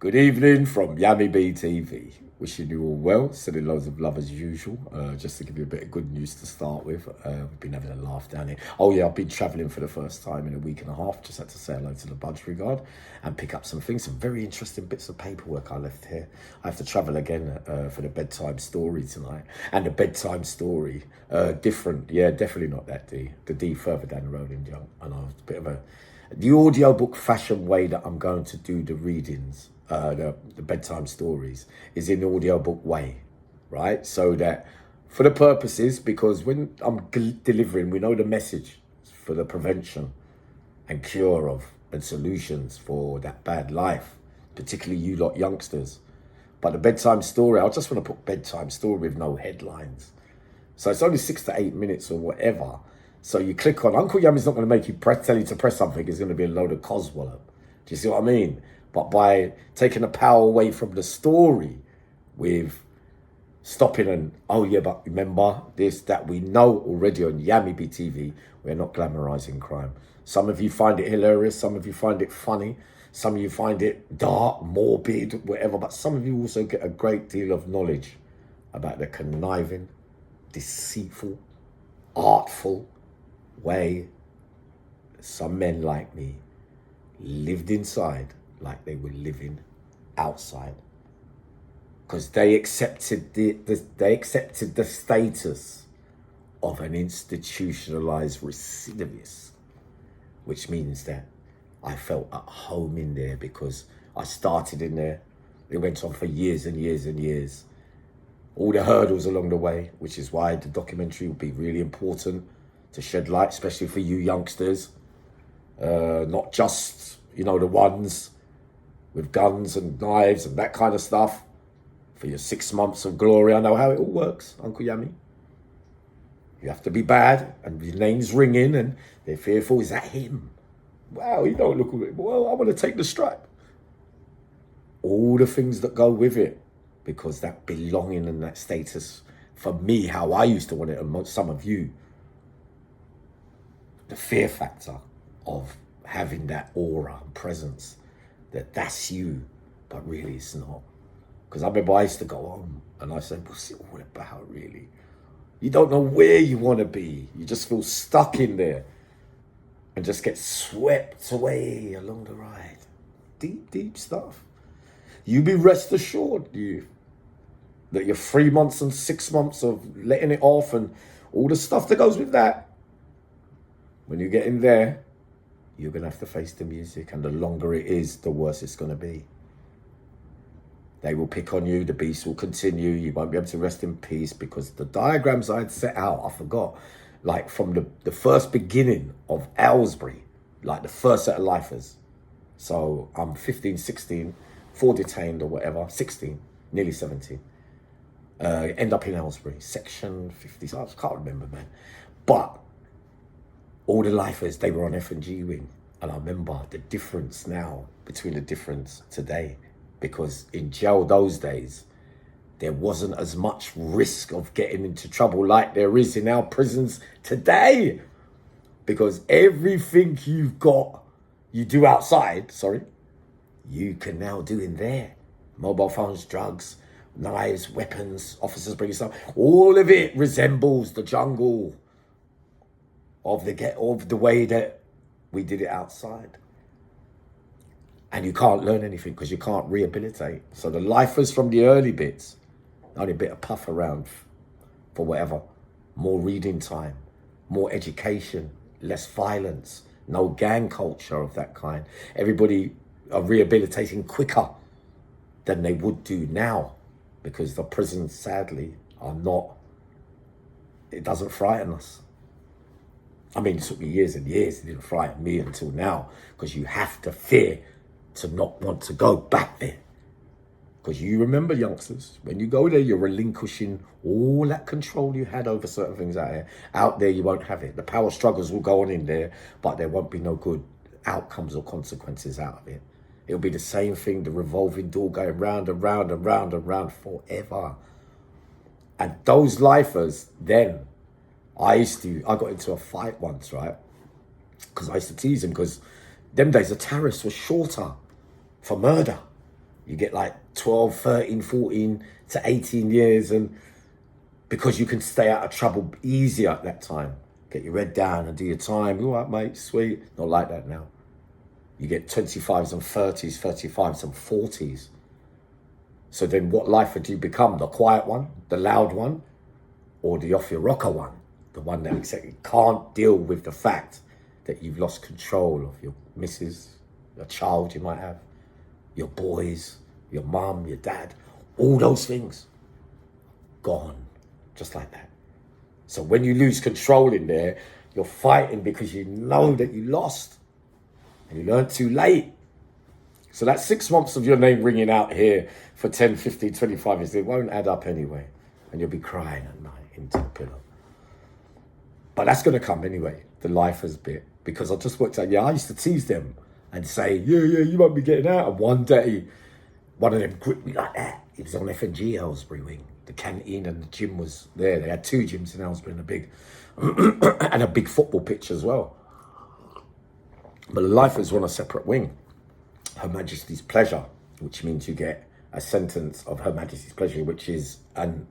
Good evening from Yammy TV. Wishing you all well, sending loads of love as usual. Just to give you a bit of good news to start with. We've been having a laugh down here. Oh yeah, I've been travelling for the first time in a week and a half. Just had to say hello to the Budge Regard and pick up some things, some very interesting bits of paperwork I left here. I have to travel again for the bedtime story tonight. And the bedtime story, different. Yeah, definitely not that D. The D further down the road in Young. And I was a bit of the audiobook fashion way that I'm going to do the readings, the bedtime stories, is in the audiobook way, right? So that for the purposes, because when I'm delivering, we know the message for the prevention and cure of and solutions for that bad life, particularly you lot youngsters. But the bedtime story, I just want to put bedtime story with no headlines. So it's only 6 to 8 minutes or whatever. So you click on, Uncle Yammy's not going to make you tell you to press something. It's going to be a load of coswallop. Do you see what I mean? But by taking the power away from the story with stopping and, oh yeah, but remember this, that we know already on Yammy TV, we're not glamorizing crime. Some of you find it hilarious. Some of you find it funny. Some of you find it dark, morbid, whatever. But some of you also get a great deal of knowledge about the conniving, deceitful, artful way some men like me lived inside like they were living outside, because they accepted the status of an institutionalized recidivist, which means that I felt at home in there because I started in there. It went on for years and years and years. All the hurdles along the way, which is why the documentary will be really important to shed light, especially for you youngsters. Not just, the ones with guns and knives and that kind of stuff. For your 6 months of glory, I know how it all works, Uncle Yammy. You have to be bad, and your name's ringing, and they're fearful. Is that him? Wow, you don't look at it. Well, I want to take the stripe. All the things that go with it, because that belonging and that status, for me, how I used to want it, and some of you, the fear factor of having that aura and presence, that's you, but really it's not. Because I remember I used to go home and I said, what's it all about really? You don't know where you want to be. You just feel stuck in there and just get swept away along the ride. Deep, deep stuff. You be rest assured, that your 3 months and 6 months of letting it off and all the stuff that goes with that, when you get in there, you're going to have to face the music. And the longer it is, the worse it's going to be. They will pick on you. The beast will continue. You won't be able to rest in peace, because the diagrams I had set out, I forgot, like from the first beginning of Aylesbury, like the first set of lifers. So I'm 15, 16, 4 detained or whatever, 16, nearly 17. End up in Aylesbury, section 50. I can't remember, man. But all the lifers, they were on F&G wing. And I remember the difference now between the difference today. Because in jail those days, there wasn't as much risk of getting into trouble like there is in our prisons today. Because everything you do outside, you can now do in there. Mobile phones, drugs, knives, weapons, officers bringing stuff. All of it resembles the jungle of the way that we did it outside. And you can't learn anything because you can't rehabilitate. So the lifers from the early bits, only a bit of puff around for whatever. More reading time, more education, less violence, no gang culture of that kind. Everybody are rehabilitating quicker than they would do now, because the prisons, sadly, are not, it doesn't frighten us. I mean, it took me years and years. It didn't frighten me until now, because you have to fear to not want to go back there. Because you remember, youngsters, when you go there, you're relinquishing all that control you had over certain things out here. Out there, you won't have it. The power struggles will go on in there, but there won't be no good outcomes or consequences out of it. It'll be the same thing, the revolving door going round and round and round and round forever. And those lifers, then, I got into a fight once, right? Because I used to tease him, because them days the tariffs were shorter for murder. You get like 12, 13, 14 to 18 years, and because you can stay out of trouble easier at that time. Get your head down and do your time. All right, mate, sweet. Not like that now. You get 25s and 30s, 35s and 40s. So then what life would you become? The quiet one, the loud one, or the off your rocker one? The one that exactly can't deal with the fact that you've lost control of your missus, your child you might have, your boys, your mum, your dad, all those things gone, just like that. So when you lose control in there, you're fighting because you know that you lost and you learned too late. So that 6 months of your name ringing out here for 10, 15, 25 years, it won't add up anyway. And you'll be crying at night into the pillow. But that's going to come anyway, the lifers bit. Because I just worked out, I used to tease them and say, yeah, you won't be getting out. And one day, one of them gripped me like that. It was on FNG Aylesbury wing. The canteen and the gym was there. They had 2 gyms in Aylesbury and a big, and a big football pitch as well. But the lifers were on a separate wing. Her Majesty's Pleasure, which means you get a sentence of Her Majesty's Pleasure, which is an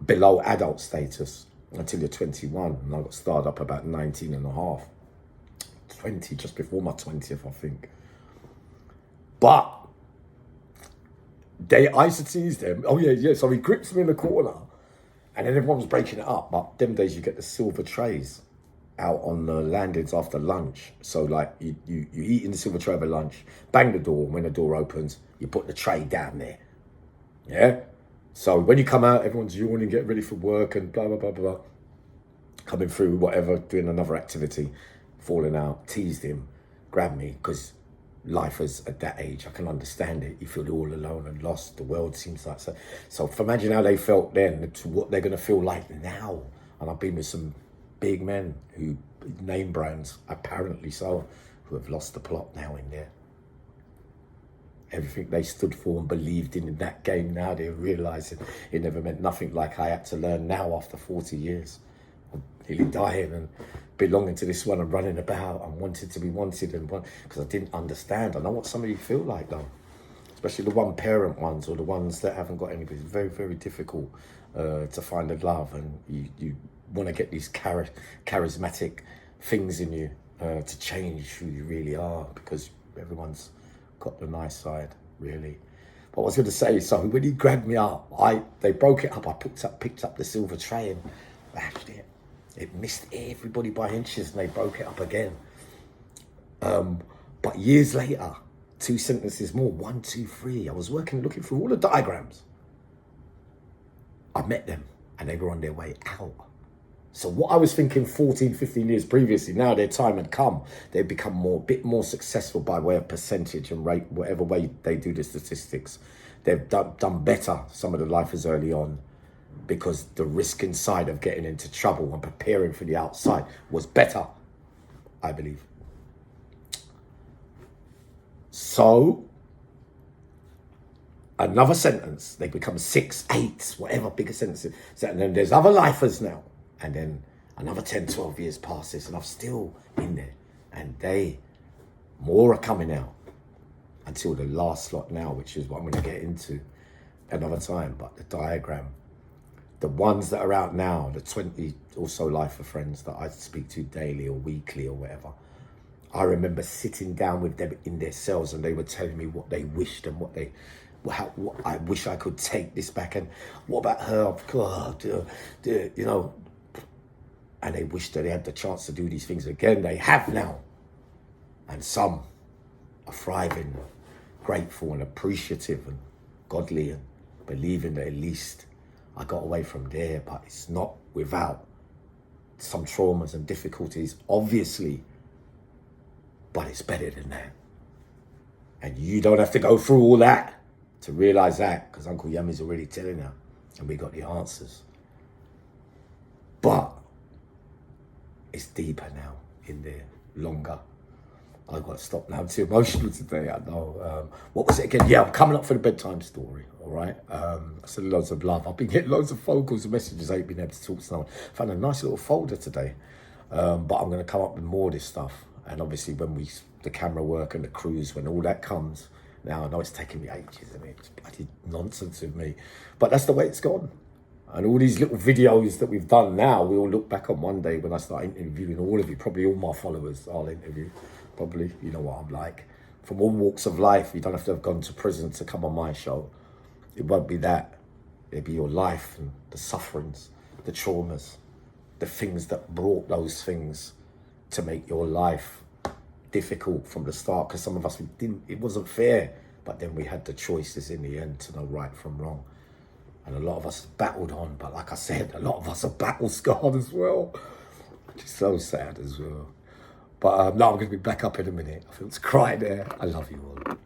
below adult status until you're 21. And I got started up about 19 and a half. 20, just before my 20th, I think. But I used to tease them. Oh, yeah. So he grips me in the corner. And then everyone was breaking it up. But them days you get the silver trays out on the landings after lunch. So like you eat in the silver tray over lunch, bang the door. When the door opens, you put the tray down there. Yeah? So when you come out, everyone's yawning, getting ready for work and blah, blah, blah, blah. Coming through, whatever, doing another activity, falling out, teased him, grabbed me, because lifers at that age, I can understand it. You feel all alone and lost. The world seems like so. So imagine how they felt then to what they're going to feel like now. And I've been with some big men who, name brands, apparently so, who have lost the plot now in there. Everything they stood for and believed in that game, now they're realising it never meant nothing, like I had to learn now after 40 years. I'm nearly dying and belonging to this one and running about and wanting to be wanted, and because I didn't understand. I know what some of you feel like though, especially the one parent ones or the ones that haven't got anything. It's very, very difficult to find a love, and you want to get these charismatic things in you to change who you really are, because everyone's got the nice side, really. But I was going to say, so when he grabbed me up, they broke it up. I picked up the silver tray and bashed it. It missed everybody by inches, and they broke it up again. But years later, 2 sentences more, 1, 2, 3. I was looking through all the diagrams. I met them, and they were on their way out. So what I was thinking 14, 15 years previously, now their time had come. They'd become a bit more successful by way of percentage and rate, whatever way they do the statistics. They've done better, some of the lifers early on, because the risk inside of getting into trouble and preparing for the outside was better, I believe. So, another sentence, they become 6, 8, whatever, bigger sentences. So, and then there's other lifers now. And then another 10, 12 years passes, and I'm still in there. And more are coming out until the last lot now, which is what I'm going to get into another time. But the diagram, the ones that are out now, the 20 or so lifer friends that I speak to daily or weekly or whatever, I remember sitting down with them in their cells, and they were telling me what they wished and what I wish I could take this back. And what about her? God, you know. And they wish that they had the chance to do these things again. They have now. And some are thriving, grateful and appreciative and godly, and believing that at least I got away from there. But it's not without some traumas and difficulties, obviously. But it's better than that. And you don't have to go through all that to realise that, because Uncle Yammy's already telling you, and we got the answers. But it's deeper now in there, longer. I've got to stop now. I'm too emotional today, I know. What was it again? Yeah, I'm coming up for the bedtime story, all right? I said loads of love. I've been getting loads of phone calls and messages. I ain't been able to talk to someone. I found a nice little folder today. But I'm going to come up with more of this stuff. And obviously when the camera work and the crews, when all that comes, Now I know it's taken me ages and it's bloody nonsense with me. But that's the way it's gone. And all these little videos that we've done now, we all look back on one day when I start interviewing all of you, probably all my followers I'll interview. Probably, you know what I'm like. From all walks of life, you don't have to have gone to prison to come on my show. It won't be that. It'll be your life and the sufferings, the traumas, the things that brought those things to make your life difficult from the start. Because some of us, it wasn't fair. But then we had the choices in the end to know right from wrong. And a lot of us battled on. But like I said, a lot of us are battle scarred as well. Which is so sad as well. But no, I'm going to be back up in a minute. I feel it's cry there. I love you all.